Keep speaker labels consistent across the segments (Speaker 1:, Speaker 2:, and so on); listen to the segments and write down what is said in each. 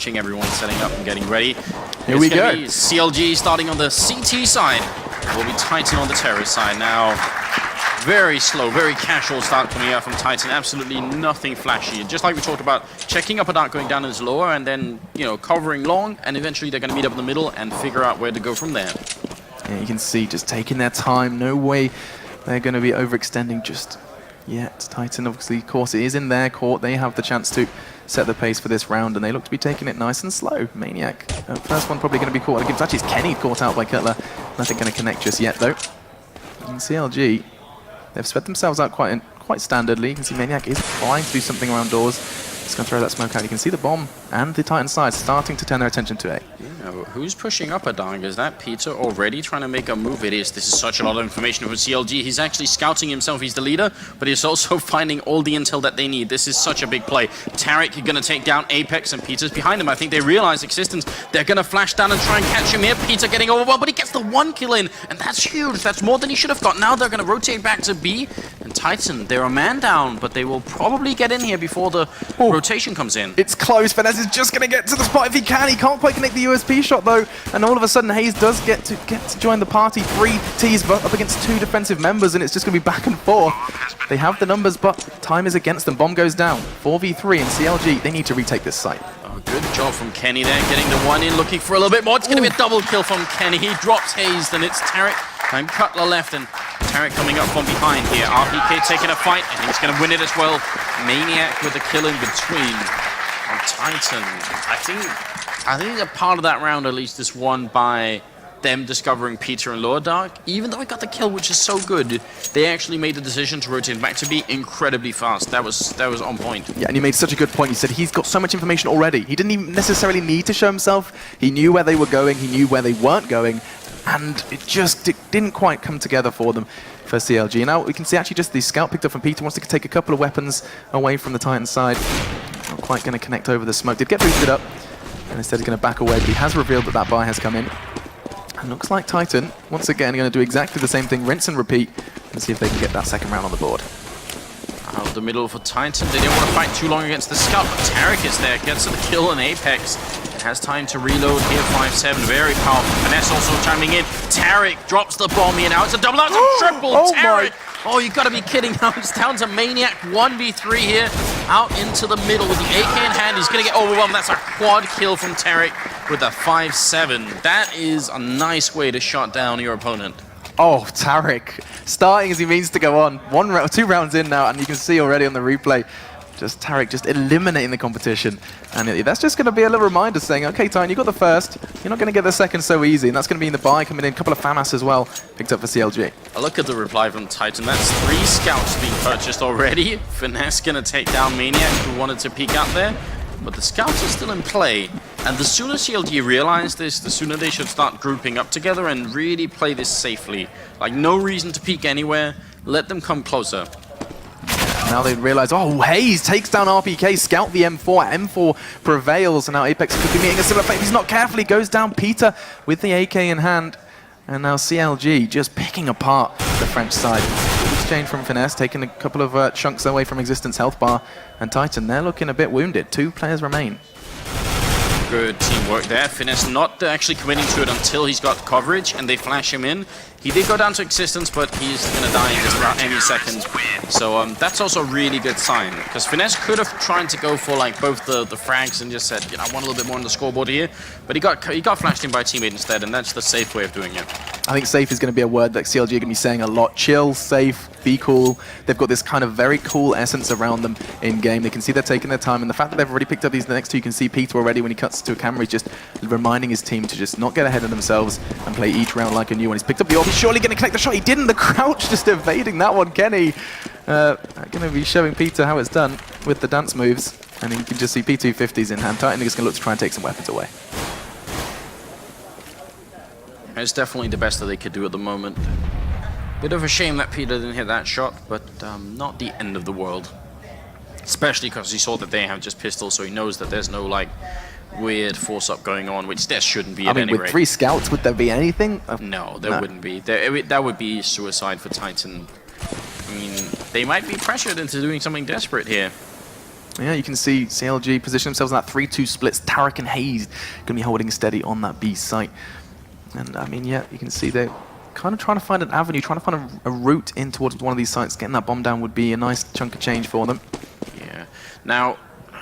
Speaker 1: Everyone setting up and getting ready.
Speaker 2: Here we go.
Speaker 1: CLG starting on the CT side. Will be Titan on the terrorist side now. Very slow, very casual start coming out from Titan. Absolutely nothing flashy. Just like we talked about, checking up a dark, going down is lower, and then covering long, and eventually they're going to meet up in the middle and figure out where to go from there.
Speaker 2: Yeah, you can see just taking their time. No way they're going to be overextending just yet. Titan, obviously, of course, it is in their court. They have the chance to set the pace for this round, and they look to be taking it nice and slow. Maniac, first one probably going to be caught. Actually, it's Kenny caught out by Cutler. Nothing going to connect just yet, though. And CLG, they've spread themselves out quite standardly. You can see Maniac is trying to do something around doors. He's going to throw that smoke out. You can see the bomb and the Titan side starting to turn their attention to it.
Speaker 1: Who's pushing up a dark? Is that Peter already trying to make a move? It is. This is such a lot of information for CLG. He's actually scouting himself. He's the leader, but he's also finding all the intel that they need. This is such a big play. Tarek going to take down Apex, and Peter's behind him. I think they realize existence. They're going to flash down and try and catch him here. Peter getting overwhelmed, but he gets the one kill in, and that's huge. That's more than he should have got. Now they're going to rotate back to B, and Titan, they're a man down, but they will probably get in here before the rotation comes in.
Speaker 2: It's close. Finesse is just going to get to the spot if he can. He can't quite connect the USP shot, though. And all of a sudden, Hayes does get to join the party. 3 T's up against 2 defensive members, and it's just going to be back and forth. They have the numbers, but time is against them. Bomb goes down. 4v3, and CLG, they need to retake this site.
Speaker 1: Oh, good job from Kenny there, getting the one in, looking for a little bit more. It's going to be a double kill from Kenny. He drops Hayes, then it's Tarek and Cutler left, and Tarek coming up from behind here. RPK taking a fight, and he's going to win it as well. Maniac with the kill in between. On Titan, I think a part of that round at least is won by them discovering Peter and Lower Dark. Even though we got the kill, which is so good, they actually made the decision to rotate back to be incredibly fast. That was on point. Yeah,
Speaker 2: and he made such a good point. He said he's got so much information already. He didn't even necessarily need to show himself. He knew where they were going. He knew where they weren't going. And it didn't quite come together for them for CLG. Now we can see actually just the scout picked up from Peter. Wants to take a couple of weapons away from the Titan side. Not quite going to connect over the smoke. Did get boosted up. And instead he's going to back away, but he has revealed that that buy has come in. And looks like Titan, once again, going to do exactly the same thing, rinse and repeat, and see if they can get that second round on the board.
Speaker 1: Out of the middle for Titan. They didn't want to fight too long against the scout, but Tarek is there, gets to the kill in Apex. It has time to reload here, 5-7, very powerful. Finesse also chiming in. Tarek drops the bomb here now. It's a double, that's a triple. Tarek! Oh, you gotta be kidding. Now it's down to Maniac, 1v3 here, out into the middle with the AK in hand. He's gonna get overwhelmed. That's a quad kill from Tarek with a 5-7. That is a nice way to shut down your opponent.
Speaker 2: Oh, Tarek, starting as he means to go on. 2 rounds in now, and you can see already on the replay, just Tarek just eliminating the competition. And that's just going to be a little reminder saying, okay, Titan, you got the first. You're not going to get the second so easy. And that's going to be in the buy coming in. A couple of FAMAS as well picked up for CLG.
Speaker 1: I look at the reply from Titan. That's 3 scouts being purchased already. Finesse going to take down Maniac, who wanted to peek out there. But the scouts are still in play. And the sooner CLG realize this, the sooner they should start grouping up together and really play this safely. Like, no reason to peek anywhere. Let them come closer.
Speaker 2: Now they realize, oh, Hayes takes down RPK, scout the M4. M4 prevails, and now Apex could be meeting a similar fate. If he's not careful, he goes down Peter with the AK in hand. And now CLG just picking apart the French side. Exchange from Finesse, taking a couple of chunks away from Existence health bar. And Titan, they're looking a bit wounded. 2 players remain.
Speaker 1: Good teamwork there. Finesse not actually committing to it until he's got coverage, and they flash him in. He did go down to Existence, but he's going to die in just about any second. So that's also a really good sign, because Finesse could have tried to go for like both the frags and just said, I want a little bit more on the scoreboard here. But he got flashed in by a teammate instead, and that's the safe way of doing it.
Speaker 2: I think safe is going to be a word that CLG are going to be saying a lot. Chill, safe, be cool. They've got this kind of very cool essence around them in game. They can see they're taking their time, and the fact that they've already picked up these next 2, you can see Peter already when he cuts to a camera, he's just reminding his team to just not get ahead of themselves and play each round like a new one. He's picked up the orb. He's surely going to connect the shot. He didn't. The crouch just evading that one. Kenny going to be showing Peter how it's done with the dance moves, and you can just see P250s in hand. Titan is going to look to try and take some weapons away.
Speaker 1: It's definitely the best that they could do at the moment. Bit of a shame that Peter didn't hit that shot, but not the end of the world. Especially because he saw that they have just pistols, so he knows that there's no like weird force-up going on, which there shouldn't be at any rate.
Speaker 2: With 3 scouts, would there be anything?
Speaker 1: No, there wouldn't be. That would be suicide for Titan. I mean, they might be pressured into doing something desperate here.
Speaker 2: Yeah, you can see CLG position themselves in that 3-2 splits. Tarek and Hayes going to be holding steady on that B site. And I mean, yeah, you can see they're kind of trying to find an avenue, trying to find a route in towards one of these sites. Getting that bomb down would be a nice chunk of change for them.
Speaker 1: Yeah. Now,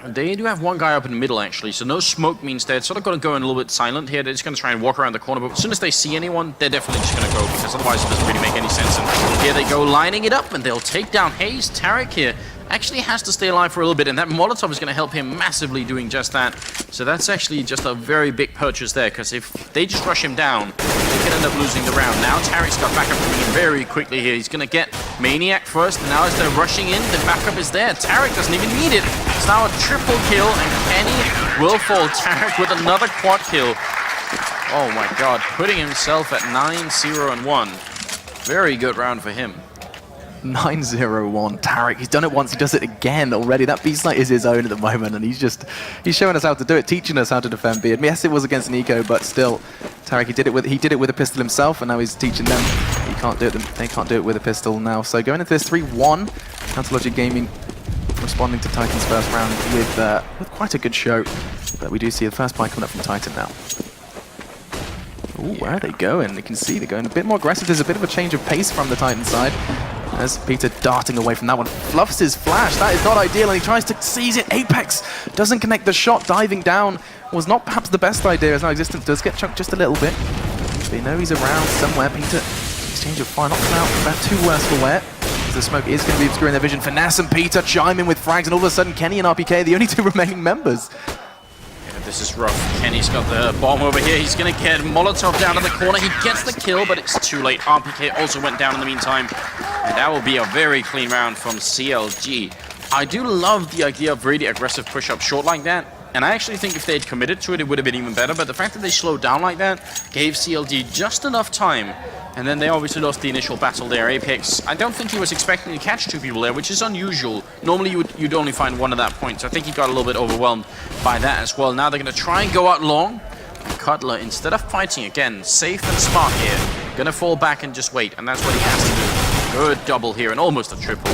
Speaker 1: they do have one guy up in the middle, actually, so no smoke means they're sort of going to go in a little bit silent here. They're just going to try and walk around the corner, but as soon as they see anyone, they're definitely just going to go, because otherwise it doesn't really make any sense. And here they go, lining it up, and they'll take down Hayes. Tarek here actually has to stay alive for a little bit, and that Molotov is going to help him massively doing just that. So that's actually just a very big purchase there, because if they just rush him down, they can end up losing the round. Now Tarek's got backup coming in very quickly here. He's going to get Maniac first, and now as they're rushing in, the backup is there. Tarek doesn't even need it. It's now a triple kill, and Kenny will fall. Tarek with another quad kill. Oh my god, putting himself at 9-0-1. Very good round for him.
Speaker 2: 9-0-1. Tarek, he's done it once, he does it again already. That B site is his own at the moment, and he's showing us how to do it, teaching us how to defend B. And yes, it was against Nico, but still, Tarek, he did it with a pistol himself, and now he's teaching them. He can't do it. They can't do it with a pistol now. So going into this 3-1, Katowice Gaming responding to Titan's first round with quite a good show. But we do see the first buy coming up from Titan now. Ooh, where are they going? You can see they're going a bit more aggressive. There's a bit of a change of pace from the Titan side. As Peter darting away from that one, fluffs his flash. That is not ideal, and he tries to seize it. Apex doesn't connect the shot. Diving down was not perhaps the best idea, as now Existence does get chunked just a little bit. They know he's around somewhere. Peter, exchange of fire, knocks him out. About 2 worse for wear. The smoke is going to be obscuring their vision. Finesse and Peter chime in with frags, and all of a sudden Kenny and RPK are the only 2 remaining members.
Speaker 1: This is rough. Kenny's got the bomb over here. He's going to get Molotov down to the corner. He gets the kill, but it's too late. RPK also went down in the meantime. And that will be a very clean round from CLG. I do love the idea of really aggressive push-up short like that. And I actually think if they had committed to it, it would have been even better. But the fact that they slowed down like that gave CLG just enough time. And then they obviously lost the initial battle there. Apex, I don't think he was expecting to catch 2 people there, which is unusual. Normally you'd only find 1 at that point, so I think he got a little bit overwhelmed by that as well. Now they're going to try and go out long. And Cutler, instead of fighting, again, safe and smart here, going to fall back and just wait, and that's what he has to do. Good double here, and almost a triple.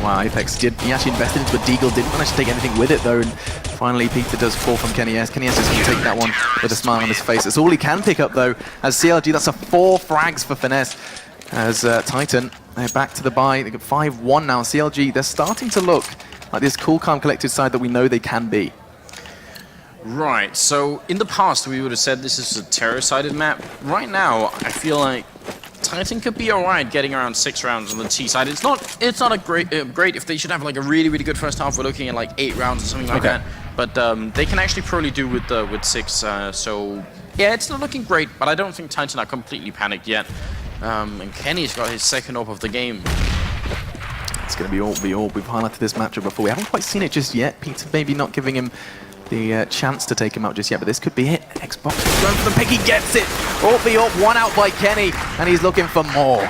Speaker 2: Wow, Apex he actually invested into a deagle, didn't manage to take anything with it though, and finally Peter does fall from Kenny S. Kenny S is going to take that one with a smile on his face. It's all he can pick up though, as CLG, that's a 4 frags for Finesse, as Titan, they're back to the buy. They got 5-1 now. CLG, they're starting to look like this cool, calm, collected side that we know they can be.
Speaker 1: Right, so in the past we would have said this is a terror-sided map. Right now, I feel like Titan could be alright getting around 6 rounds on the T side. It's not a great if they should have like a really good first half. We're looking at like 8 rounds or something like that. But they can actually probably do with 6. So yeah, it's not looking great. But I don't think Titan are completely panicked yet. And Kenny's got his second op of the game.
Speaker 2: It's going to be all. We've highlighted this matchup before. We haven't quite seen it just yet. Peter maybe not giving him the chance to take him out just yet, but this could be it. Xbox is going for the pick, he gets it! All 1 out by Kenny, and he's looking for more.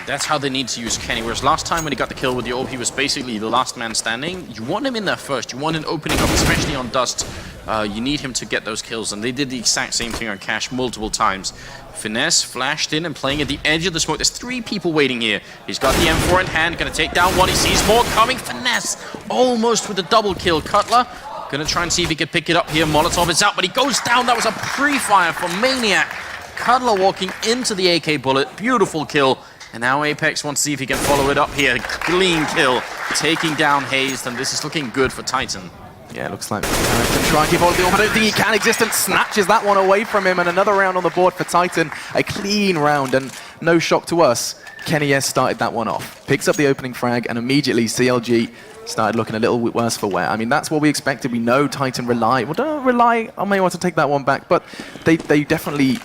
Speaker 1: That's how they need to use Kenny, whereas last time when he got the kill with the AWP, he was basically the last man standing. You want him in there first, you want him opening up, especially on Dust. You need him to get those kills, and they did the exact same thing on Cash multiple times. Finesse flashed in and playing at the edge of the smoke. There's 3 people waiting here. He's got the M4 in hand, gonna take down 1, he sees more coming. Finesse almost with a double kill. Cutler gonna try and see if he can pick it up here. Molotov is out, but he goes down. That was a pre-fire from Maniac. Cutler walking into the AK bullet. Beautiful kill. And now Apex wants to see if he can follow it up here. Clean kill. Taking down Hayes, and this is looking good for Titan.
Speaker 2: Yeah, it looks like Titan try and keep hold of the AWP. I don't think he can. Existence snatches that one away from him, and another round on the board for Titan. A clean round, and no shock to us. Kenny S started that one off. Picks up the opening frag, and immediately CLG started looking a little bit worse for wear. I mean, that's what we expected. We know Titan don't rely on May want to take that one back, but they definitely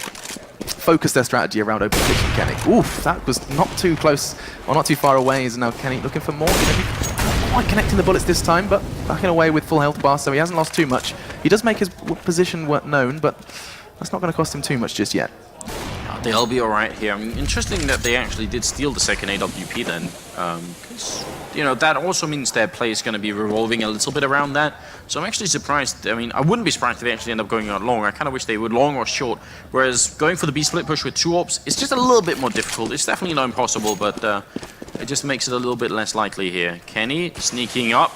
Speaker 2: focus their strategy around open pitch from Kenny. Oof, that was not too close, or not too far away. Is now Kenny looking for more. Maybe not quite connecting the bullets this time, but backing away with full health bar, so he hasn't lost too much. He does make his position known, but that's not going to cost him too much just yet.
Speaker 1: They'll be alright here. I mean, interesting that they actually did steal the second AWP then. Because, you know, that also means their play is going to be revolving a little bit around that. So I'm actually surprised. I mean, I wouldn't be surprised if they actually end up going out long. I kind of wish they would long or short. Whereas going for the B split push with 2 ops, it's just a little bit more difficult. It's definitely not impossible, but it just makes it a little bit less likely here. Kenny sneaking up,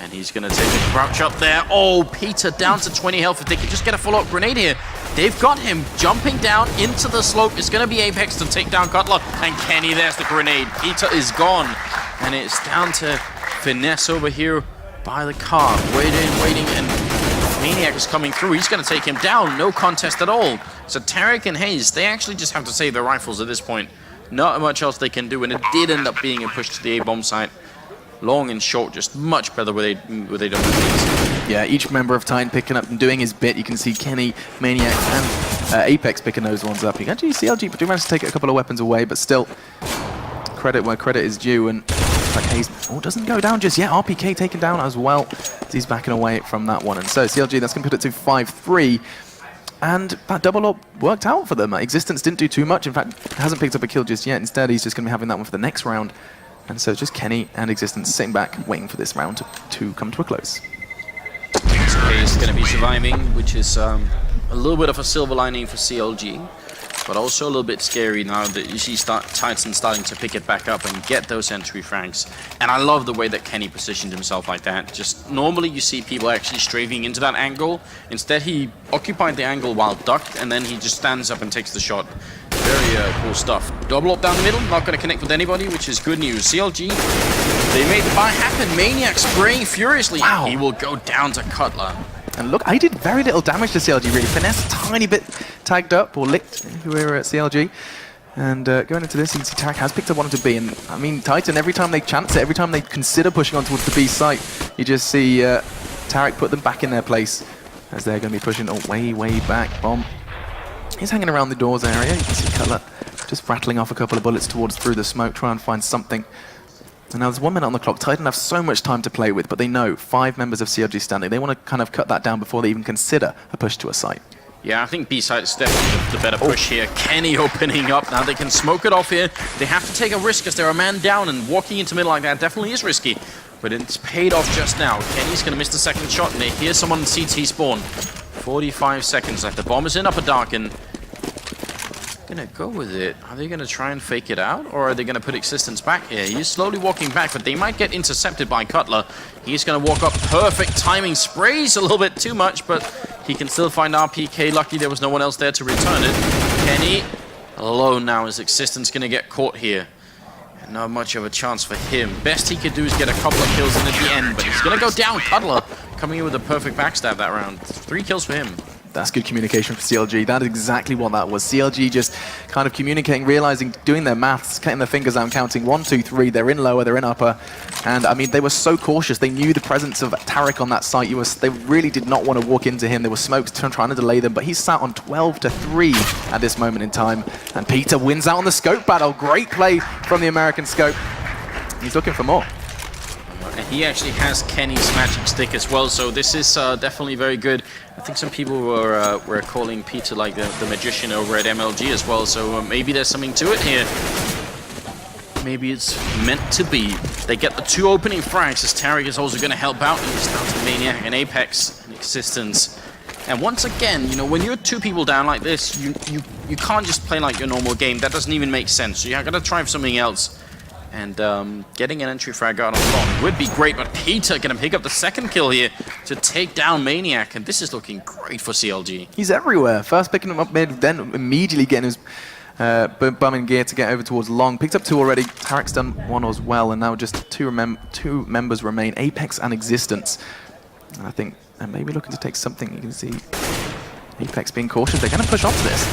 Speaker 1: and he's going to take a crouch up there. Oh, Peter down to 20 health. If they could just get a follow-up grenade here, they've got him jumping down into the slope. It's going to be Apex to take down Cutler, and Kenny, there's the grenade. Peter is gone, and it's down to Finesse over here by the car. Waiting, and Maniac is coming through. He's going to take him down. No contest at all. So Tarek and Hayes, they actually just have to save their rifles at this point. Not much else they can do, and it did end up being a push to the A-bomb site. Long and short, just much better where they don't do things.
Speaker 2: Yeah, each member of Titan picking up and doing his bit. You can see Kenny, Maniac, and Apex picking those ones up. You can actually CLG do manage to take a couple of weapons away, but still, credit where credit is due. And like Hayes, doesn't go down just yet. RPK taken down as well. He's backing away from that one. And so CLG, that's going to put it to 5-3. And that double up worked out for them. Existence didn't do too much. In fact, hasn't picked up a kill just yet. Instead, he's just going to be having that one for the next round. And so it's just Kenny and Existence sitting back, waiting for this round to come to a close.
Speaker 1: Hayes is going to be surviving, which is a little bit of a silver lining for CLG. But also a little bit scary now that you see Titan starting to pick it back up and get those entry frags. And I love the way that Kenny positioned himself like that. Just normally you see people actually strafing into that angle. Instead he occupied the angle while ducked, and then he just stands up and takes the shot. Very cool stuff. Double up down the middle, not going to connect with anybody, which is good news. CLG, they made the buy happen. Maniac spraying furiously.
Speaker 2: Wow.
Speaker 1: He will go down to Cutler.
Speaker 2: And look, I did very little damage to CLG, really. Finesse, tiny bit tagged up or licked who were at CLG. And going into this, you can see Tarek has picked up one to B. And I mean, Titan, every time they chance it, every time they consider pushing on towards the B site, you just see Tarek put them back in their place as they're going to be pushing way back. Bomb. He's hanging around the doors area. You can see Cutler just rattling off a couple of bullets towards through the smoke, try and find something. And now there's 1 minute on the clock. Titan have so much time to play with, but they know 5 members of CLG standing. They want to kind of cut that down before they even consider a push to a site.
Speaker 1: Yeah, I think B side is definitely the better push here. Kenny opening up. Now they can smoke it off here. They have to take a risk as they're a man down, and walking into middle like that definitely is risky. But it's paid off just now. Kenny's going to miss the second shot, and they hear someone in CT spawn. 45 seconds left. The bomb is in upper dark, and gonna go with it. Are they gonna try and fake it out, or are they gonna put Existence back here? He's slowly walking back, but they might get intercepted by Cutler. He's gonna walk up. Perfect timing. Sprays a little bit too much, but he can still find RPK. Lucky there was no one else there to return it. Kenny alone now. Is Existence gonna get caught here? And not much of a chance for him. Best he could do is get a couple of kills in at the end, but he's gonna go down. Cutler coming in with a perfect backstab that round. 3 kills for him.
Speaker 2: That's good communication for CLG. That is exactly what that was. CLG just kind of communicating, realizing, doing their maths, cutting their fingers out, counting 1, 2, 3. They're in lower, they're in upper. And I mean, they were so cautious. They knew the presence of Tarek on that site. They really did not want to walk into him. There were smokes trying to delay them, but he's sat on 12-3 at this moment in time. And Peter wins out on the scope battle. Great play from the American scope. He's looking for more.
Speaker 1: And he actually has Kenny's magic stick as well, so this is definitely very good. I think some people were calling Peter like the magician over at MLG as well, so maybe there's something to it here. Maybe it's meant to be. They get the 2 opening frags, as Tarek is also going to help out. And it's down to Maniac and Apex and Existence. And once again, you know, when you're 2 people down like this, you can't just play like your normal game. That doesn't even make sense. So you got to try something else. And getting an entry frag out on long would be great, but Peter going to pick up the second kill here to take down Maniac, and this is looking great for CLG.
Speaker 2: He's everywhere. First picking him up mid, then immediately getting his bum in gear to get over towards long. Picked up 2 already. Tarek's done 1 as well, and now just 2 members remain, Apex and Existence. And I think they're maybe looking to take something. You can see Apex being cautious. They're going to push onto this.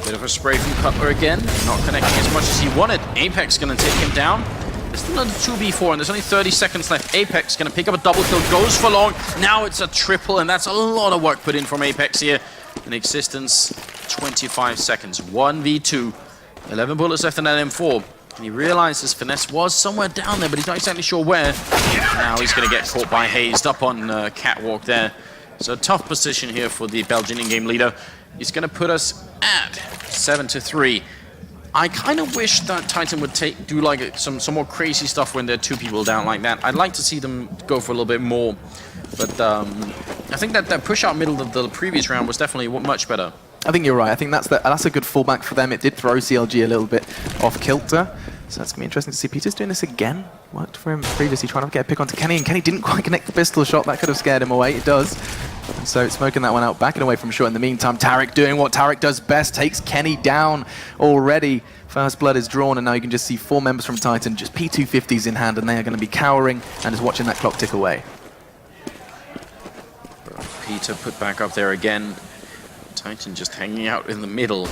Speaker 1: Bit of a spray from Cutler again, not connecting as much as he wanted. Apex going to take him down. There's still another 2v4, and there's only 30 seconds left. Apex going to pick up a double kill, goes for long. Now it's a triple, and that's a lot of work put in from Apex here. In Existence, 25 seconds, 1v2. 11 bullets left in that M4. And he realizes Finesse was somewhere down there, but he's not exactly sure where. Now he's going to get caught by Hayes up on Catwalk there. So a tough position here for the Belgian in-game leader. He's going to put us at 7-3. I kind of wish that Titan would do like some more crazy stuff when there are 2 people down like that. I'd like to see them go for a little bit more. But I think that push out middle of the previous round was definitely much better.
Speaker 2: I think you're right. I think that's a good fallback for them. It did throw CLG a little bit off kilter. So that's going to be interesting to see. Peter's doing this again. Worked for him previously, trying to get a pick onto Kenny, and Kenny didn't quite connect the pistol shot. That could have scared him away. It does. And so smoking that one out, backing away from short. In the meantime, Tarek doing what Tarek does best, takes Kenny down already. First blood is drawn, and now you can just see 4 members from Titan, just P250s in hand, and they are going to be cowering and just watching that clock tick away.
Speaker 1: Peter put back up there again. Titan just hanging out in the middle.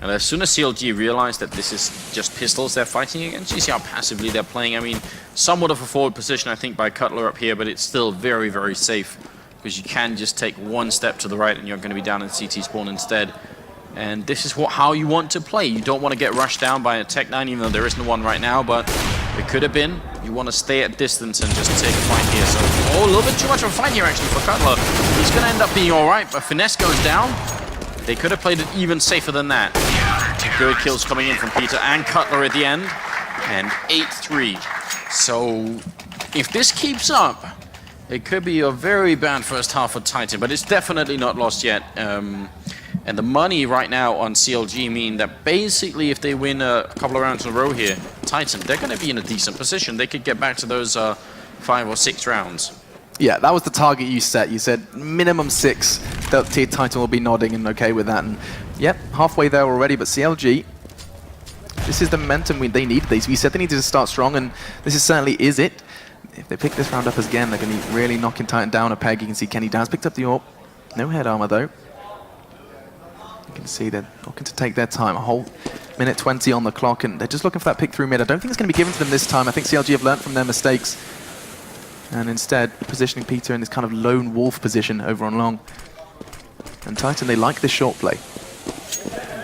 Speaker 1: And as soon as CLG realized that this is just pistols they're fighting against, you see how passively they're playing. I mean, somewhat of a forward position, I think, by Cutler up here, but it's still very, very safe because you can just take one step to the right and you're going to be down in CT spawn instead. And this is how you want to play. You don't want to get rushed down by a Tech-9, even though there isn't one right now, but it could have been. You want to stay at distance and just take a fight here. So, a little bit too much of a fight here, actually, for Cutler. He's going to end up being all right, but Finesse goes down. They could have played it even safer than that. Good kills coming in from Peter and Cutler at the end. And 8-3. So, if this keeps up, it could be a very bad first half for Titan, but it's definitely not lost yet. And the money right now on CLG mean that basically if they win a couple of rounds in a row here, Titan, they're going to be in a decent position. They could get back to those 5 or 6 rounds.
Speaker 2: Yeah, that was the target you set. You said minimum 6. That Titan will be nodding and okay with that. And yep, halfway there already. But CLG, this is the momentum they need. We said they needed to start strong, and this certainly is it. If they pick this round up again, they're going to be really knocking Titan down a peg. You can see Kenny Downs picked up the AWP. No head armor though. You can see they're looking to take their time. A whole minute 20 on the clock, and they're just looking for that pick through mid. I don't think it's going to be given to them this time. I think CLG have learned from their mistakes, and instead positioning Peter in this kind of lone wolf position over on long. And Titan, they like this short play.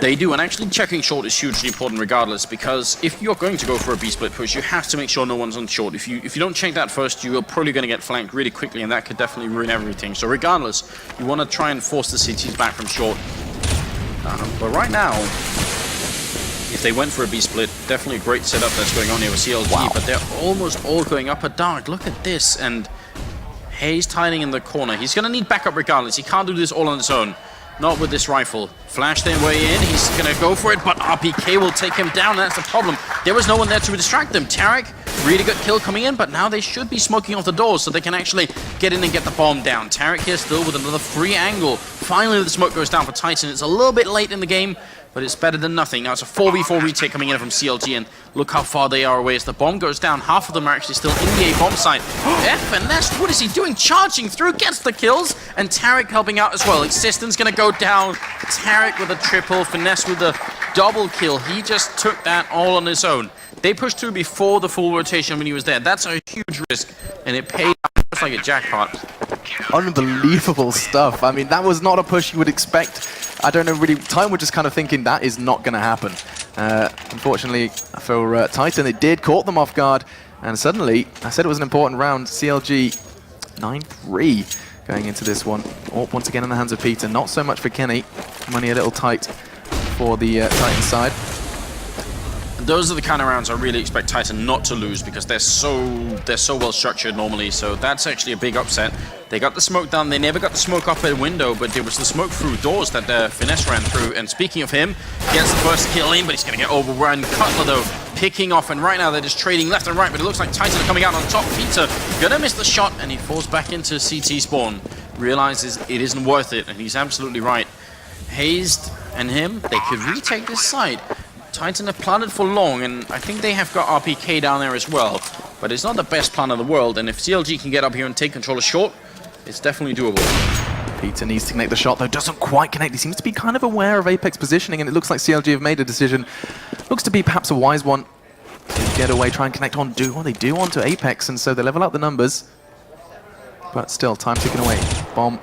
Speaker 1: They do, and actually checking short is hugely important regardless, because if you're going to go for a B-split push, you have to make sure no one's on short. If you don't check that first, you're probably going to get flanked really quickly, and that could definitely ruin everything. So regardless, you want to try and force the CTs back from short. But right now, if they went for a B-split, definitely a great setup that's going on here with CLG, wow. But they're almost all going up a dark. Look at this, and Hayes hiding in the corner. He's going to need backup regardless. He can't do this all on his own. Not with this rifle. Flash their way in. He's going to go for it, but RPK will take him down. That's the problem. There was no one there to distract them. Tarek, really good kill coming in, but now they should be smoking off the doors so they can actually get in and get the bomb down. Tarek here still with another free angle. Finally, the smoke goes down for Titan. It's a little bit late in the game, but it's better than nothing. Now it's a 4v4 retake coming in from CLG, and look how far they are away. As the bomb goes down, half of them are actually still in the A-bomb site. Finesse, what is he doing? Charging through, gets the kills, and Tarek helping out as well. Existence gonna go down. Tarek with a triple, Finesse with a double kill. He just took that all on his own. They pushed through before the full rotation when he was there. That's a huge risk, and it paid off just like a jackpot.
Speaker 2: Unbelievable stuff. I mean, that was not a push you would expect. I don't know, really, Titan were just kind of thinking that is not going to happen. Unfortunately for Titan, it did caught them off guard, and suddenly, I said it was an important round, CLG 9-3 going into this one. Once again in the hands of Peter, not so much for Kenny. Money a little tight for the Titan side.
Speaker 1: Those are the kind of rounds I really expect Titan not to lose because they're so well structured normally, so that's actually a big upset. They got the smoke down, they never got the smoke up a window, but there was the smoke through doors that Finesse ran through, and speaking of him, he gets the first kill in, but he's going to get overrun. Cutler though, picking off, and right now they're just trading left and right, but it looks like Titan are coming out on top. Peter gonna miss the shot, and he falls back into CT spawn. Realizes it isn't worth it, and he's absolutely right. Hazed and him, they could retake this side. Titan have planted for long, and I think they have got RPK down there as well. But it's not the best plan in the world, and if CLG can get up here and take control of short, it's definitely doable.
Speaker 2: Peter needs to connect the shot, though doesn't quite connect. He seems to be kind of aware of Apex positioning, and it looks like CLG have made a decision. Looks to be perhaps a wise one to get away, try and connect on, do what they do onto Apex, and so they level out the numbers. But still, time ticking away. Bomb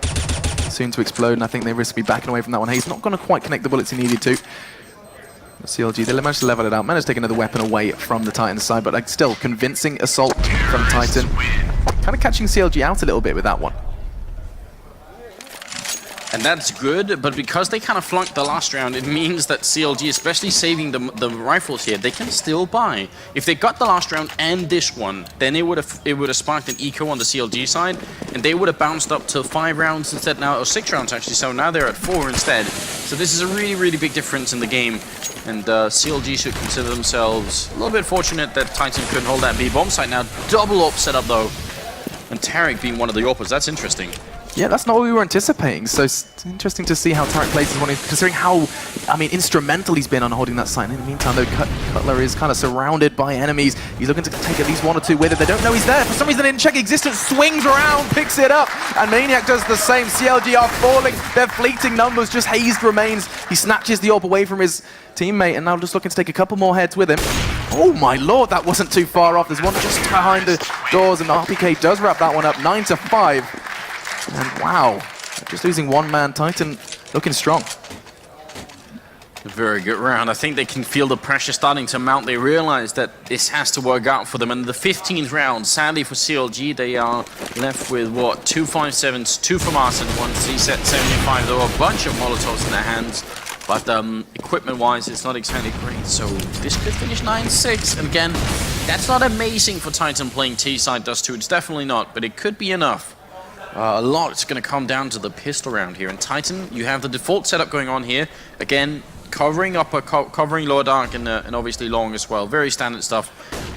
Speaker 2: soon to explode, and I think they risk be backing away from that one. He's not going to quite connect the bullets he needed to. CLG, they managed to level it out, managed to take another weapon away from the Titan side, but like, still convincing assault from Titan. Kind of catching CLG out a little bit with that one.
Speaker 1: And that's good, but because they kind of flunked the last round, it means that CLG, especially saving the rifles here, they can still buy. If they got the last round and this one, then it would have sparked an eco on the CLG side, and they would have bounced up to 5 rounds instead now, or 6 rounds actually, so now they're at 4 instead. So this is a really, really big difference in the game, and CLG should consider themselves a little bit fortunate that Titan couldn't hold that B bomb site. Now, double AWP setup though, and Tarek being one of the AWPers, that's interesting.
Speaker 2: Yeah, that's not what we were anticipating. So it's interesting to see how Tarek plays this one, considering how, I mean, instrumental he's been on holding that site. In the meantime, though, Cutler is kind of surrounded by enemies. He's looking to take at least 1 or 2 with it. They don't know he's there. For some reason, they didn't check existence. Swings around, picks it up, and Maniac does the same. CLG are falling. They're fleeting numbers. Just Hazed remains. He snatches the AWP away from his teammate, and now just looking to take a couple more heads with him. Oh my lord, that wasn't too far off. There's one just behind the doors, and RPK does wrap that one up, 9-5. And wow, just losing 1 man. Titan looking strong.
Speaker 1: A very good round. I think they can feel the pressure starting to mount. They realize that this has to work out for them. And the 15th round, sadly for CLG, they are left with what? 2 5.7s, 2 from us, and 1 C-set 75. There were a bunch of Molotovs in their hands. But equipment-wise, it's not exactly great. So this could finish 9-6. And again, that's not amazing for Titan playing T-side Dust 2. It's definitely not, but it could be enough. A lot is going to come down to the pistol round here. And Titan, you have the default setup going on here. Again, covering upper, covering lower dark, and obviously long as well. Very standard stuff.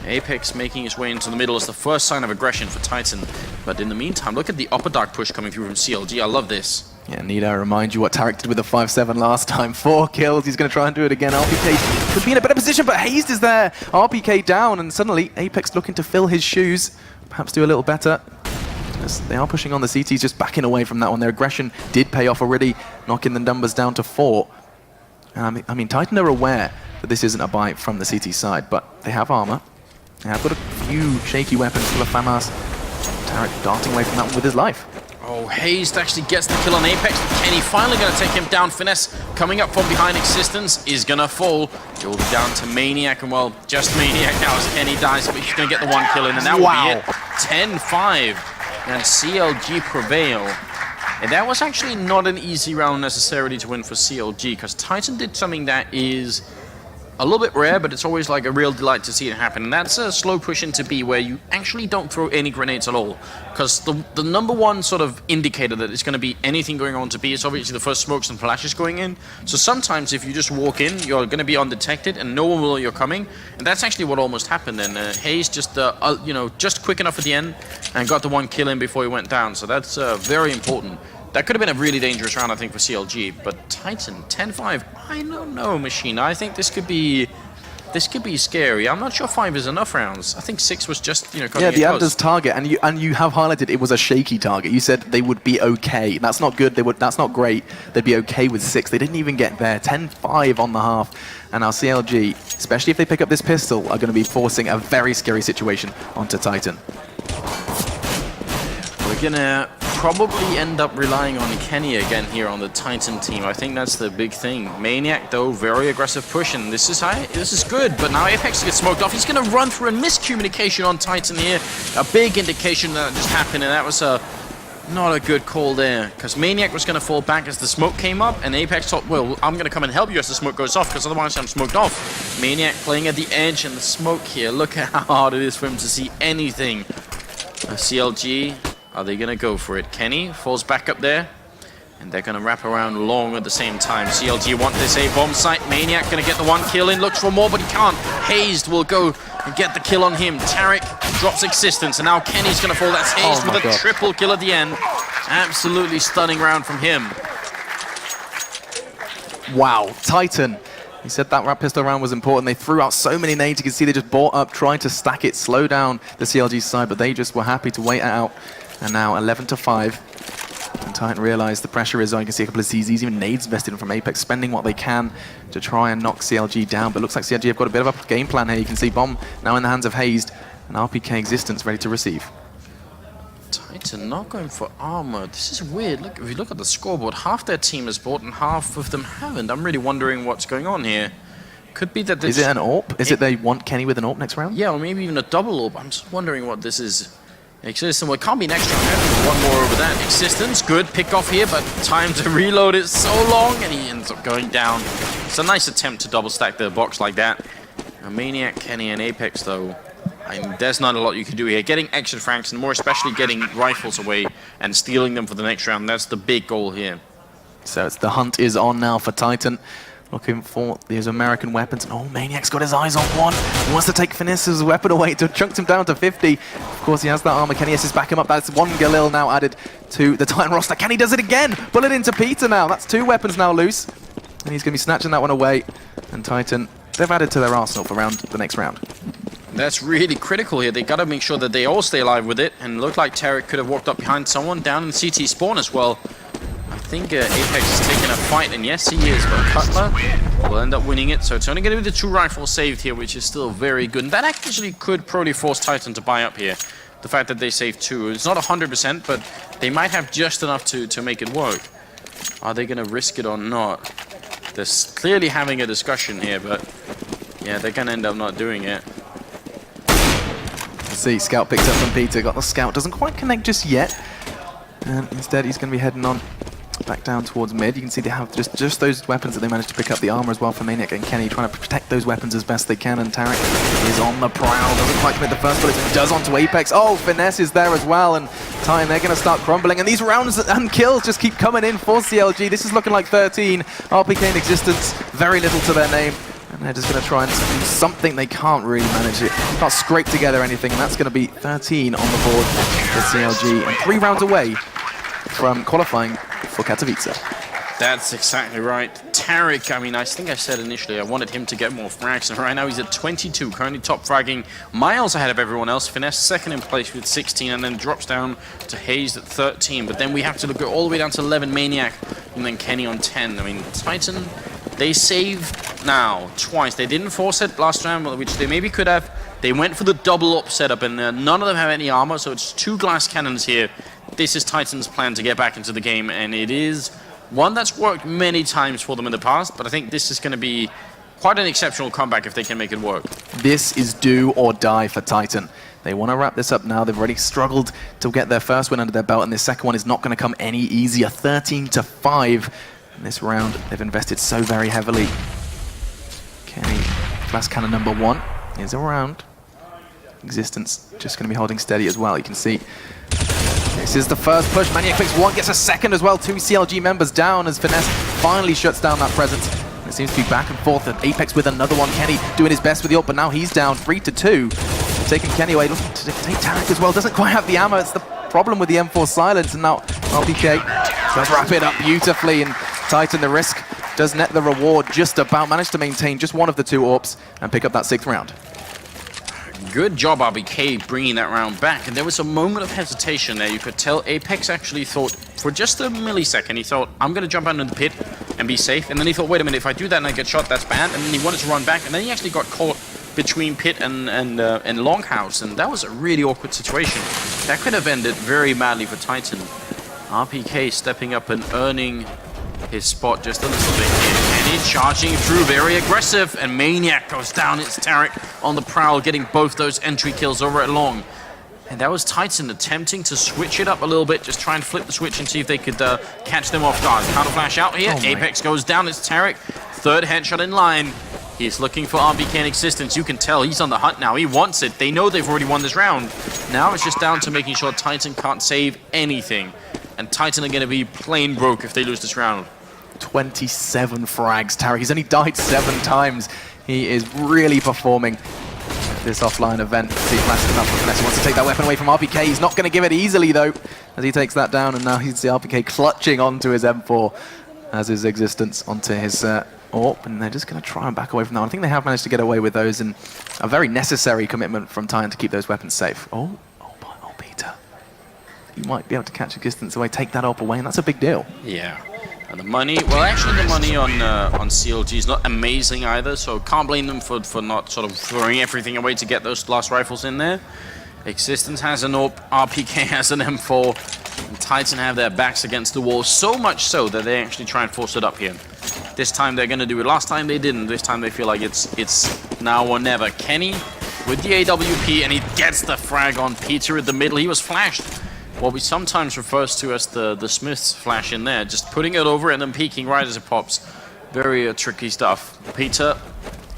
Speaker 1: Apex making its way into the middle is the first sign of aggression for Titan. But in the meantime, look at the upper dark push coming through from CLG. I love this.
Speaker 2: Yeah, need I remind you what Tarek did with the 5-7 last time. 4 kills. He's going to try and do it again. RPK could be in a better position, but Hazed is there. RPK down, and suddenly Apex looking to fill his shoes. Perhaps do a little better. They are pushing on the CTs, just backing away from that one. Their aggression did pay off already, knocking the numbers down to 4. I mean, Titan are aware that this isn't a bite from the CT side, but they have armor. They have got a few shaky weapons full of FAMAS. Tarek darting away from that one with his life.
Speaker 1: Oh, Hazed actually gets the kill on Apex. Kenny finally going to take him down. Finesse coming up from behind Existence is going to fall. It will be down to Maniac, and well, just Maniac now as Kenny dies, but he's going to get the 1 kill in, and that will be it. 10-5. And CLG prevail. And that was actually not an easy round necessarily to win for CLG, because Titan did something that is a little bit rare, but it's always like a real delight to see it happen. And that's a slow push into B where you actually don't throw any grenades at all. Because the number one sort of indicator that it's going to be anything going on to B is obviously the first smokes and flashes going in. So sometimes if you just walk in, you're going to be undetected and no one will know you're coming. And that's actually what almost happened. And Hayes just, just quick enough at the end and got the 1 kill in before he went down. So that's very important. That could have been a really dangerous round, I think, for CLG. But Titan, 10-5, I don't know, Machine. I think this could be scary. I'm not sure 5 is enough rounds. I think 6 was just,
Speaker 2: yeah, the Anders target, and you have highlighted it was a shaky target. You said they would be okay. That's not good. That's not great. They'd be okay with 6. They didn't even get there. 10-5 on the half. And now CLG, especially if they pick up this pistol, are going to be forcing a very scary situation onto Titan.
Speaker 1: We're going to probably end up relying on Kenny again here on the Titan team. I think that's the big thing. Maniac, though, very aggressive push, and this is good, but now Apex gets smoked off. He's going to run through a miscommunication on Titan here. A big indication that just happened, and that was not a good call there, because Maniac was going to fall back as the smoke came up, and Apex thought, well, I'm going to come and help you as the smoke goes off, because otherwise I'm smoked off. Maniac playing at the edge, and the smoke here. Look at how hard it is for him to see anything. CLG, are they going to go for it? Kenny falls back up there, and they're going to wrap around long at the same time. CLG want this A-bomb site. Maniac going to get the 1 kill in, looks for more, but he can't. Hazed will go and get the kill on him. Tarek drops Existence, and now Kenny's going to fall. That's Hazed with a triple kill at the end. Absolutely stunning round from him.
Speaker 2: Wow, Titan. He said that pistol round was important. They threw out so many nades. You can see they just bought up, trying to stack it, slow down the CLG side, but they just were happy to wait it out. And now 11-5. And Titan realized the pressure is on. You can see a couple of CZs, even nades invested in from Apex, spending what they can to try and knock CLG down. But looks like CLG have got a bit of a game plan here. You can see Bomb now in the hands of Hazed, and RPK Existence ready to receive.
Speaker 1: Titan not going for armor. This is weird. Look, if you look at the scoreboard, half their team has bought and half of them haven't. I'm really wondering what's going on here. Could be that this...
Speaker 2: Is it an AWP? Is it they want Kenny with an AWP next round?
Speaker 1: Yeah, or maybe even a double AWP. I'm just wondering what this is. Existence, well, it can't be an extra round. One more over that. Existence, good pick off here, but time to reload is so long, and he ends up going down. It's a nice attempt to double stack the box like that. Maniac, Kenny, and Apex, though, there's not a lot you can do here. Getting extra frags, and more especially getting rifles away and stealing them for the next round, that's the big goal here.
Speaker 2: So it's the hunt is on now for Titan. Looking for these American weapons. Oh, Maniac's got his eyes on one. He wants to take Finesse's weapon away to chunked him down to 50. Of course, he has that armor. Kenny has back him up. That's one Galil now added to the Titan roster. Kenny does it again. Bullet into Peter now. That's 2 weapons now loose. And he's going to be snatching that one away. And Titan, they've added to their arsenal for the next round.
Speaker 1: That's really critical here. They got to make sure that they all stay alive with it. And it looked like Tarek could have walked up behind someone down in CT spawn as well. I think Apex is taking a fight, and yes, he is, but Cutler will end up winning it. So it's only going to be the 2 rifles saved here, which is still very good. And that actually could probably force Titan to buy up here. The fact that they saved 2. It's not 100%, but they might have just enough to make it work. Are they going to risk it or not? They're clearly having a discussion here, but yeah, they're going to end up not doing it.
Speaker 2: Let's see, Scout picked up from Peter. Got the Scout, doesn't quite connect just yet. And instead, he's going to be heading on back down towards mid. You can see they have just those weapons that they managed to pick up. The armor as well for Maniac and Kenny, trying to protect those weapons as best they can. And Tarek is on the prowl. Doesn't quite commit the first bullet, but does onto Apex. Oh, Finesse is there as well. And Titan, they're going to start crumbling. And these rounds and kills just keep coming in for CLG. This is looking like 13. RPK in existence, very little to their name. And they're just going to try and do something. They can't really manage it. Can't scrape together anything. And that's going to be 13 on the board for CLG. And 3 rounds away from qualifying for Katowice.
Speaker 1: That's exactly right. Tarek, I mean, I think I said initially I wanted him to get more frags, and right now he's at 22, currently top fragging, miles ahead of everyone else. Finesse second in place with 16, and then drops down to Hayes at 13. But then we have to look all the way down to 11, Maniac, and then Kenny on 10. I mean, Titan, they saved now twice. They didn't force it last round, which they maybe could have. They went for the double up setup, and none of them have any armor, so it's 2 glass cannons here. This is Titan's plan to get back into the game, and it is one that's worked many times for them in the past, but I think this is going to be quite an exceptional comeback if they can make it work.
Speaker 2: This is do or die for Titan. They want to wrap this up now. They've already struggled to get their first win under their belt, and this second one is not going to come any easier. 13-5 in this round. They've invested so very heavily. Kenny, glass cannon number 1 is around. Existence just going to be holding steady as well. You can see this is the first push. Maniac clicks 1, gets a second as well. 2 CLG members down as Finesse finally shuts down that presence. And it seems to be back and forth, and Apex with another one. Kenny doing his best with the ult, but now he's down 3-2. Taking Kenny away, looking to take Tarek as well. Doesn't quite have the ammo. It's the problem with the M4 silence, and now RPK does wrap it up beautifully, and Titan, the risk does net the reward just about. Managed to maintain just one of the 2 AWPs and pick up that 6th round.
Speaker 1: Good job, RBK, bringing that round back. And there was a moment of hesitation there. You could tell Apex actually thought, for just a millisecond, he thought, I'm going to jump out into the pit and be safe. And then he thought, wait a minute, if I do that and I get shot, that's bad. And then he wanted to run back. And then he actually got caught between pit and Longhouse. And that was a really awkward situation. That could have ended very badly for Titan. RPK stepping up and earning his spot just a little bit here. Kenny charging through, very aggressive, and Maniac goes down. It's Tarek on the prowl, getting both those entry kills over at Long. And that was Titan attempting to switch it up a little bit, just try and flip the switch and see if they could catch them off guard. Counter flash out here, Apex goes down, it's Tarek. 3rd headshot in line. He's looking for RBK in existence. You can tell he's on the hunt now. He wants it. They know they've already won this round. Now it's just down to making sure Titan can't save anything. And Titan are going to be plain broke if they lose this round.
Speaker 2: 27 frags. Tarek, he's only died 7 times. He is really performing at this offline event. See, blasting up unless he wants to take that weapon away from RPK. He's not going to give it easily, though, as he takes that down. And now he's the RPK clutching onto his M4 as his existence onto his AWP. And they're just going to try and back away from that one. I think they have managed to get away with those, and a very necessary commitment from Titan to keep those weapons safe. Oh, Peter. You might be able to catch existence away, take that AWP away, and that's a big deal.
Speaker 1: Yeah. And the money, well, actually the money on CLG is not amazing either, so can't blame them for not sort of throwing everything away to get those last rifles in there. Existence has an AWP, RPK has an M4, and Titan have their backs against the wall, so much so that they actually try and force it up here. This time they're going to do it. Last time they didn't. This time they feel like it's now or never. Kenny with the AWP, and he gets the frag on Peter in the middle. He was flashed. What we sometimes refers to as the Smith's flash in there, just putting it over and then peeking right as it pops. Very tricky stuff. Peter,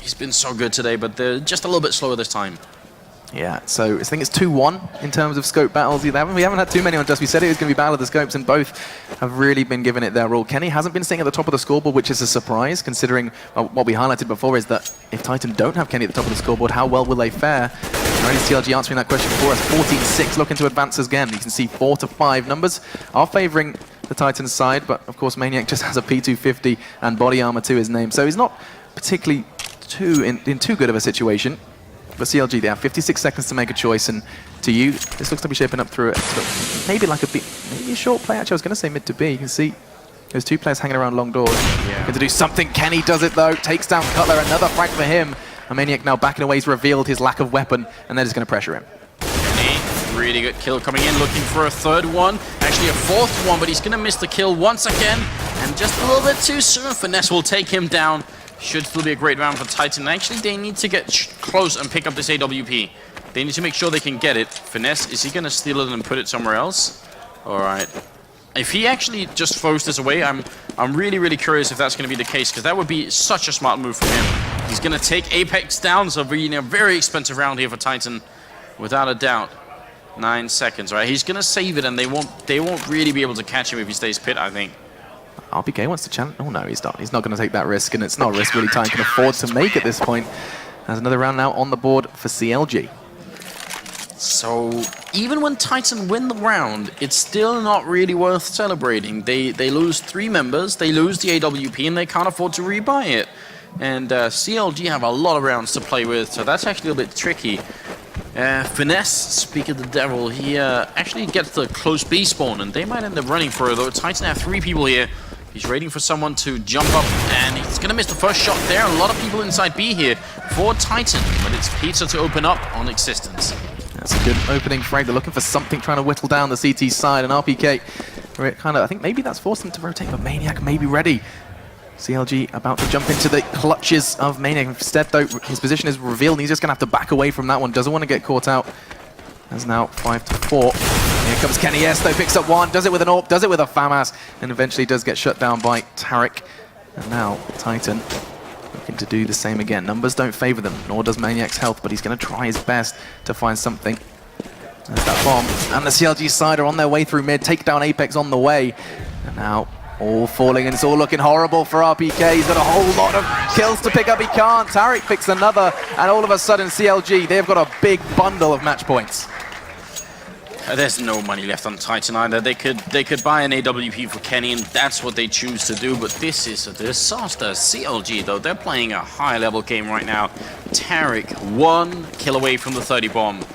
Speaker 1: he's been so good today, but they're just a little bit slower this time.
Speaker 2: Yeah, so I think it's 2-1 in terms of scope battles. We haven't had too many on Dust. We said it was going to be battle of the scopes, and both have really been giving it their all. Kenny hasn't been sitting at the top of the scoreboard, which is a surprise, considering what we highlighted before is that if Titan don't have Kenny at the top of the scoreboard, how well will they fare? Already CLG answering that question for us. 14-6, looking to advance again. You can see 4 to 5 numbers are favoring the Titans side, but of course Maniac just has a P250 and body armor to his name, so he's not particularly in too good of a situation. But CLG, they have 56 seconds to make a choice, and to you, this looks to be shaping up through it. Maybe like maybe a short play. Actually, I was going to say mid to B. You can see those two players hanging around long doors.
Speaker 1: Yeah.
Speaker 2: Going to do something. Kenny does it though. Takes down Cutler. Another frag for him. And Maniac now backing away. He's revealed his lack of weapon, and they're just going to pressure him.
Speaker 1: Kenny, really good kill coming in, looking for a third one. Actually a fourth one, but he's going to miss the kill once again. And just a little bit too soon. Finesse will take him down. Should still be a great round for Titan. Actually, they need to get close and pick up this AWP. They need to make sure they can get it. Finesse, is he going to steal it and put it somewhere else? All right. If he actually just throws this away, I'm really, really curious if that's going to be the case, because that would be such a smart move from him. He's going to take Apex down, so being a very expensive round here for Titan, without a doubt. 9 seconds, right? He's going to save it, and they won't really be able to catch him if he stays pit, I think.
Speaker 2: RPK wants to challenge. Oh no, he's not. He's not going to take that risk, and it's not a risk really Titan can afford to make at this point. There's another round now on the board for CLG.
Speaker 1: So even when Titan win the round, it's still not really worth celebrating. They lose 3 members, they lose the AWP, and they can't afford to rebuy it. And CLG have a lot of rounds to play with, so that's actually a bit tricky. Finesse, speak of the devil, he actually gets the close B spawn, and they might end up running for it, though. Titan have 3 people here. He's waiting for someone to jump up, and he's going to miss the first shot there. A lot of people inside B here for Titan, but it's Pizza to open up on Existence.
Speaker 2: That's a good opening frag. They're looking for something, trying to whittle down the CT side, and RPK, I think maybe that's forced them to rotate, but Maniac may be ready. CLG about to jump into the clutches of Maniac. Instead, though, his position is revealed, and he's just going to have to back away from that one. Doesn't want to get caught out. As now 5 to 4. Here comes Kenny Esto, picks up one, does it with an AWP, does it with a FAMAS, and eventually does get shut down by Tarek. And now Titan looking to do the same again. Numbers don't favor them, nor does Maniac's health, but he's going to try his best to find something. There's that bomb, and the CLG side are on their way through mid, take down Apex on the way. And now all falling, and it's all looking horrible for RPK. He's got a whole lot of kills to pick up, he can't. Tarek picks another, and all of a sudden CLG, they've got a big bundle of match points.
Speaker 1: There's no money left on Titan either. They could buy an AWP for Kenny, and that's what they choose to do, but this is a disaster. CLG, though, they're playing a high-level game right now. Tarek, 1 kill away from the 30 bomb.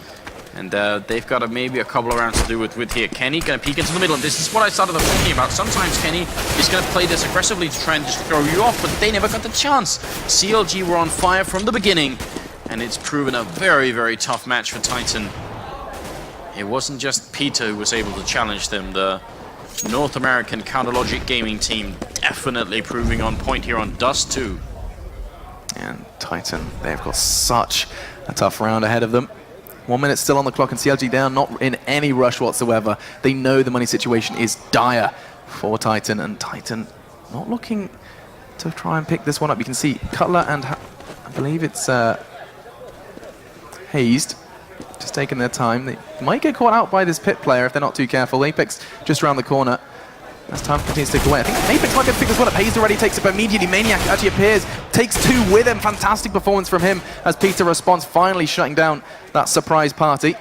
Speaker 1: And they've got maybe a couple of rounds to do with here. Kenny gonna peek into the middle, and this is what I started talking about. Sometimes Kenny is gonna play this aggressively to try and just throw you off, but they never got the chance. CLG were on fire from the beginning, and it's proven a very, very tough match for Titan. It wasn't just Peter who was able to challenge them. The North American Counterlogic gaming team definitely proving on point here on Dust 2.
Speaker 2: And Titan, they've got such a tough round ahead of them. 1 minute still on the clock, and CLG down, not in any rush whatsoever. They know the money situation is dire for Titan, and Titan not looking to try and pick this one up. You can see Cutler and I believe it's Hazed, just taking their time. They might get caught out by this pit player if they're not too careful. Apex just around the corner. As time continues to tick away, I think Apex might be able to pick this one up. Hazed already takes it, but immediately Maniac actually appears, takes 2 with him. Fantastic performance from him as Peter responds, finally shutting down that surprise party.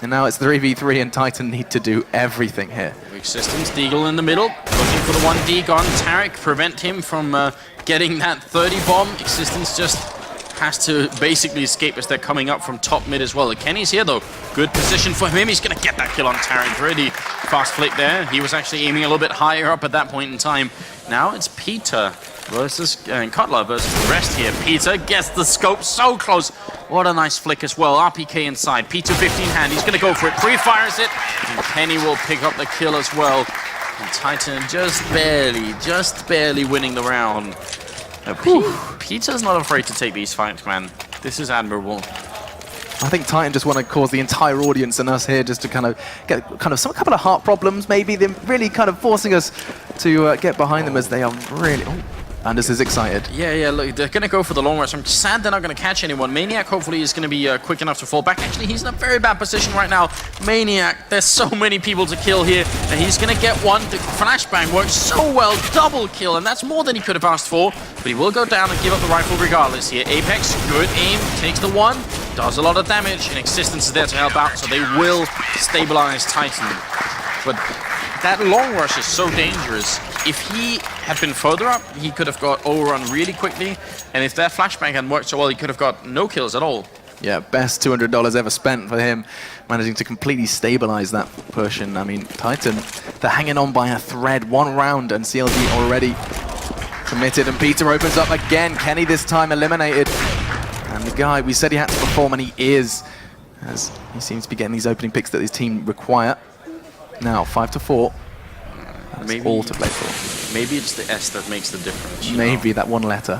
Speaker 2: And now it's 3v3, and Titan need to do everything here.
Speaker 1: Weak systems, Deagle in the middle, looking for the 1D gun. Tarek prevent him from getting that 30 bomb. Existence just has to basically escape as they're coming up from top mid as well. And Kenny's here though. Good position for him. He's going to get that kill on Tarek. Really fast flick there. He was actually aiming a little bit higher up at that point in time. Now it's Peter versus Cutler versus the rest here. Peter gets the scope so close. What a nice flick as well. RPK inside. Peter 15 hand. He's going to go for it. Pre-fires it. And Kenny will pick up the kill as well. And Titan just barely winning the round. Peter's not afraid to take these fights, man. This is admirable.
Speaker 2: I think Titan just want to cause the entire audience and us here just to kind of get a couple of heart problems, maybe. They're really kind of forcing us to get behind them as they are really... Oh, Anders is excited.
Speaker 1: Yeah, look, they're going to go for the long rush. I'm sad they're not going to catch anyone. Maniac hopefully is going to be quick enough to fall back. Actually, he's in a very bad position right now. Maniac, there's so many people to kill here, and he's going to get one. The flashbang works so well, double kill, and that's more than he could have asked for. But he will go down and give up the rifle regardless here. Apex, good aim, takes the one, does a lot of damage, and Existence is there to help out, so they will stabilize Titan. But that long rush is so dangerous. If he had been further up, he could have got overrun really quickly. And if that flashbang had worked so well, he could have got no kills at all.
Speaker 2: Yeah, best $200 ever spent for him, managing to completely stabilize that push. And I mean, Titan, they're hanging on by a thread. One round, and CLG already committed. And Peter opens up again. Kenny this time eliminated. And the guy, we said he had to perform, and he is, as he seems to be getting these opening picks that his team require. Now, 5-4. That's
Speaker 1: maybe,
Speaker 2: all to play for.
Speaker 1: Maybe it's the S that makes the difference.
Speaker 2: Maybe that one letter.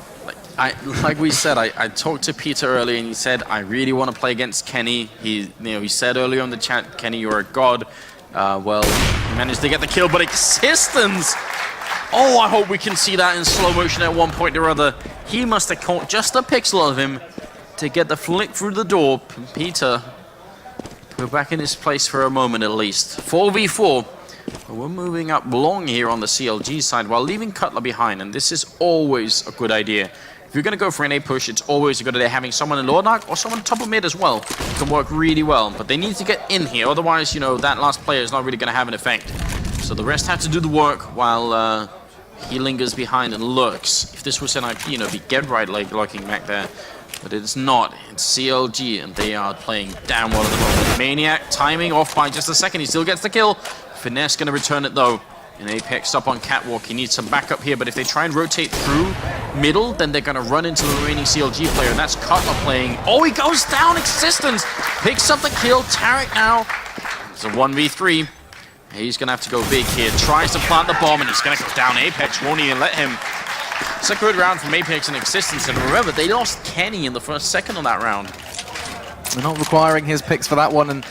Speaker 1: Like we said, I talked to Peter earlier, and he said, I really want to play against Kenny. He said earlier on the chat, Kenny, you're a god. Well, he managed to get the kill, but Existence! Oh, I hope we can see that in slow motion at one point or other. He must have caught just a pixel of him to get the flick through the door. Peter, go back in his place for a moment at least. 4v4. We're moving up long here on the CLG side while leaving Cutler behind, and this is always a good idea. If you're going to go for an A push, it's always a good idea having someone in lower dark or someone top of mid as well. It can work really well, but they need to get in here, otherwise, you know, that last player is not really going to have an effect. So the rest have to do the work while he lingers behind and lurks. If this was an IP, you know, be get right like lurking back there. But it's not. It's CLG, and they are playing damn well at the moment. Maniac timing off by just a second. He still gets the kill. Finesse going to return it though. And Apex up on Catwalk. He needs some backup here, but if they try and rotate through middle, then they're going to run into the remaining CLG player, and that's Cutler playing. Oh, he goes down. Existence picks up the kill. Tarek now. It's a 1v3. He's going to have to go big here. Tries to plant the bomb, and he's going to go down. Apex won't even let him. It's a good round from Apex and Existence, and remember, they lost Kenny in the first second of that round.
Speaker 2: They're not requiring his picks for that one, and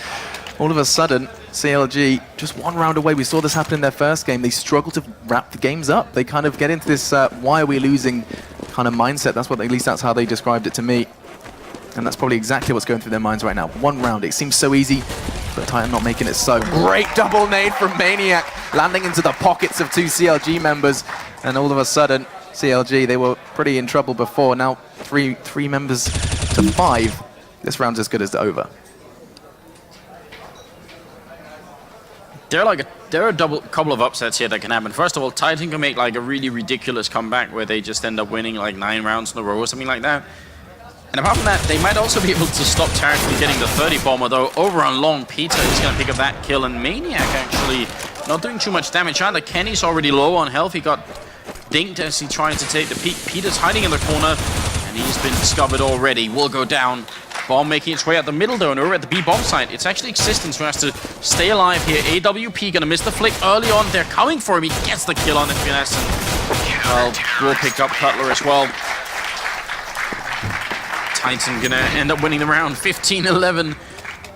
Speaker 2: all of a sudden, CLG just one round away. We saw this happen in their first game. They struggle to wrap the games up. They kind of get into this why are we losing kind of mindset. That's what, at least that's how they described it to me. And that's probably exactly what's going through their minds right now. One round, it seems so easy, but Titan not making it so. Great double nade from Maniac, landing into the pockets of two CLG members. And all of a sudden, CLG, they were pretty in trouble before. Now three members to 5. This round's as good as over.
Speaker 1: There are a couple of upsets here that can happen. First of all, Titan can make like a really ridiculous comeback where they just end up winning like 9 rounds in a row or something like that. And apart from that, they might also be able to stop Tarek from getting the 30 bomber, though. Over on long, Peter is going to pick up that kill, and Maniac actually not doing too much damage either. Kenny's already low on health. He got dinked as he tried to take the peak. Peter's hiding in the corner, and he's been discovered already. Will go down. Bomb making its way out the middle, though, and over at the B bomb site. It's actually Existence who has to stay alive here. AWP gonna miss the flick early on. They're coming for him. He gets the kill on the Finesse, and well, we'll pick up Cutler as well. Titan gonna end up winning the round 15-11.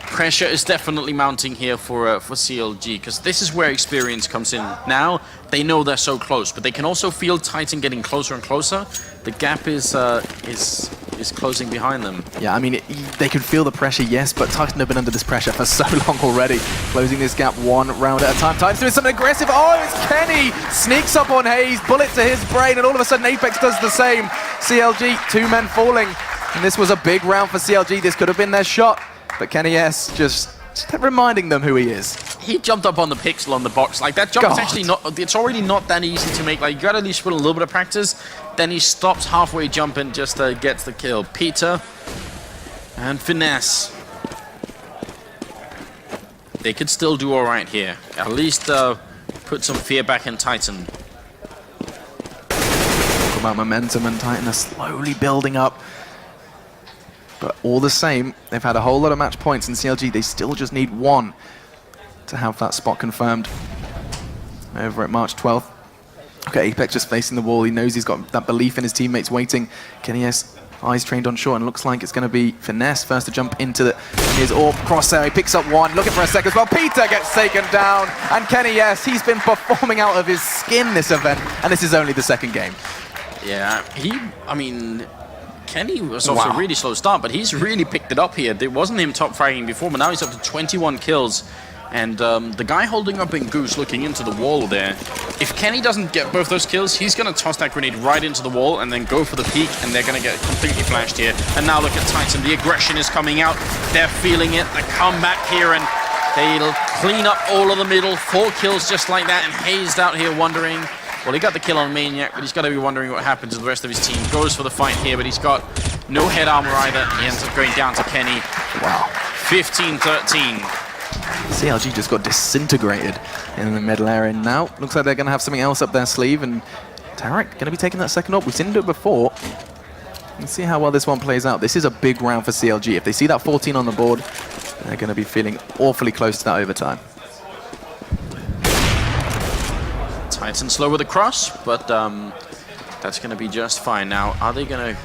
Speaker 1: Pressure is definitely mounting here for CLG, because this is where experience comes in. Now they know they're so close, but they can also feel Titan getting closer and closer. The gap is closing behind them.
Speaker 2: Yeah, I mean, they can feel the pressure, yes, but Titan have been under this pressure for so long already. Closing this gap one round at a time. Titan's doing something aggressive. Oh, it's Kenny! Sneaks up on Hayes, bullet to his brain, and all of a sudden Apex does the same. CLG, 2 men falling. And this was a big round for CLG. This could have been their shot. But Kenny S just reminding them who he is.
Speaker 1: He jumped up on the pixel on the box. Like, that jump is actually not, it's already not that easy to make. Like, you gotta at least put a little bit of practice. Then he stops halfway jump and just gets the kill. Peter and Finesse. They could still do all right here. At least put some fear back in Titan.
Speaker 2: Talk about momentum, and Titan are slowly building up. But all the same, they've had a whole lot of match points in CLG. They still just need 1 to have that spot confirmed over at March 12th. Okay, Apex just facing the wall. He knows he's got that belief in his teammates waiting. Kenny S Eyes trained on short, and looks like it's going to be Finesse first to jump into his AWP crosshair. He picks up one, looking for a second as well. Peter gets taken down, and Kenny, yes, he's been performing out of his skin this event, and this is only the second game.
Speaker 1: Yeah, Kenny was off to a really slow start, but he's really picked it up here. It wasn't him top fragging before, but now he's up to 21 kills. And the guy holding up in Goose looking into the wall there, if Kenny doesn't get both those kills, he's going to toss that grenade right into the wall and then go for the peak, and they're going to get completely flashed here. And now look at Titan. The aggression is coming out. They're feeling it. They come back here, and they'll clean up all of the middle. 4 kills just like that, and Hazed out here wondering... Well, he got the kill on Maniac, but he's got to be wondering what happens to the rest of his team. Goes for the fight here, but he's got no head armor either. He ends up going down to Kenny.
Speaker 2: Wow.
Speaker 1: 15-13.
Speaker 2: CLG just got disintegrated in the middle area. Now, looks like they're going to have something else up their sleeve, and Tarek going to be taking that second up. We've seen him do it before. Let's see how well this one plays out. This is a big round for CLG. If they see that 14 on the board, they're going to be feeling awfully close to that overtime.
Speaker 1: Titan slow with the cross, but that's going to be just fine. Now, are they going to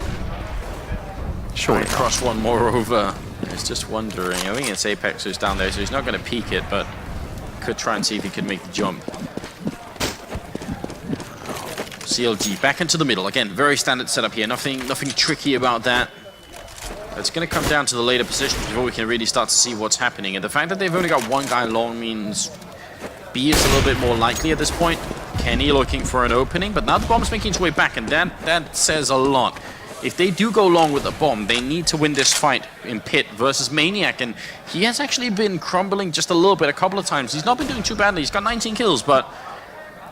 Speaker 1: cross one more over? I was just wondering. I think it's Apex who's down there, so he's not going to peek it, but could try and see if he could make the jump. CLG back into the middle. Again, very standard setup here. Nothing tricky about that. It's going to come down to the later positions before we can really start to see what's happening. And the fact that they've only got one guy long means B is a little bit more likely at this point. Kenny looking for an opening, but now the bomb's making its way back, and that says a lot. If they do go long with the bomb, they need to win this fight in pit versus Maniac, and he has actually been crumbling just a little bit a couple of times. He's not been doing too badly. He's got 19 kills, but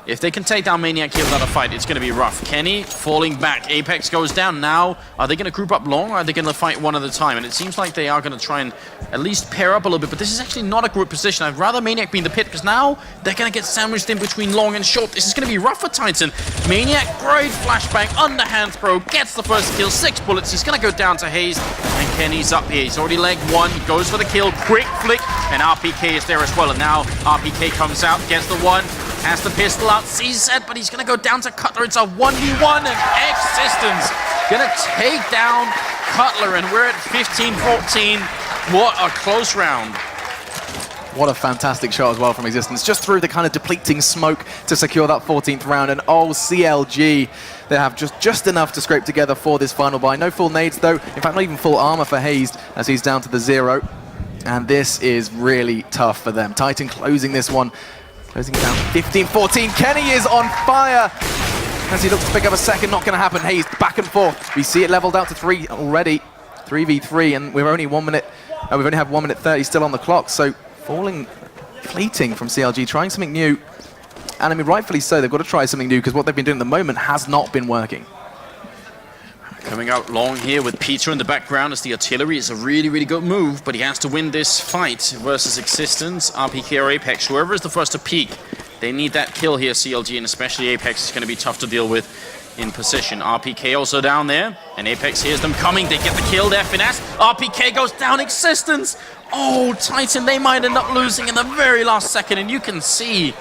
Speaker 1: if they can take down Maniac here without a fight, it's going to be rough. Kenny falling back. Apex goes down. Now, are they going to group up long, or are they going to fight one at a time? And it seems like they are going to try and at least pair up a little bit, but this is actually not a group position. I'd rather Maniac be in the pit, because now they're going to get sandwiched in between long and short. This is going to be rough for Titan. Maniac, great flashbang, underhand throw, gets the first kill, 6 bullets. He's going to go down to Hazed, and Kenny's up here. He's already legged one, goes for the kill, quick flick, and RPK is there as well. And now RPK comes out, gets the one, has the pistol out, sees it, but he's going to go down to Cutler. It's a 1v1, and X-Systems going to take down Cutler, and we're at 15-14. What a close round.
Speaker 2: What a fantastic shot as well from Existence. Just through the kind of depleting smoke to secure that 14th round. And oh, CLG, they have just enough to scrape together for this final buy. No full nades, though. In fact, not even full armor for Hazed, as he's down to the 0. And this is really tough for them. Titan closing this one. Closing it down 15-14. Kenny is on fire as he looks to pick up a second. Not going to happen. Hayes back and forth. We see it leveled out to 3 already. 3v3, and we're only 1 minute. We've only had 1 minute 30 still on the clock. So fleeting from CLG, trying something new. And I mean, rightfully so. They've got to try something new, because what they've been doing at the moment has not been working.
Speaker 1: Coming out long here with Peter in the background as the artillery. Is a really, really good move, but he has to win this fight versus Existence, RPK or Apex. Whoever is the first to peak, they need that kill here, CLG, and especially Apex is going to be tough to deal with in position. RPK also down there, and Apex hears them coming. They get the kill there, Finesse. RPK goes down, Existence. Oh, Titan, they might end up losing in the very last second, and you can see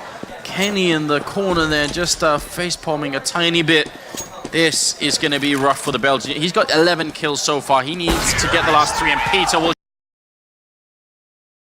Speaker 1: Kenny in the corner there just face-palming a tiny bit. This is going to be rough for the Belgian. He's got 11 kills so far. He needs to get the last 3, and Peter will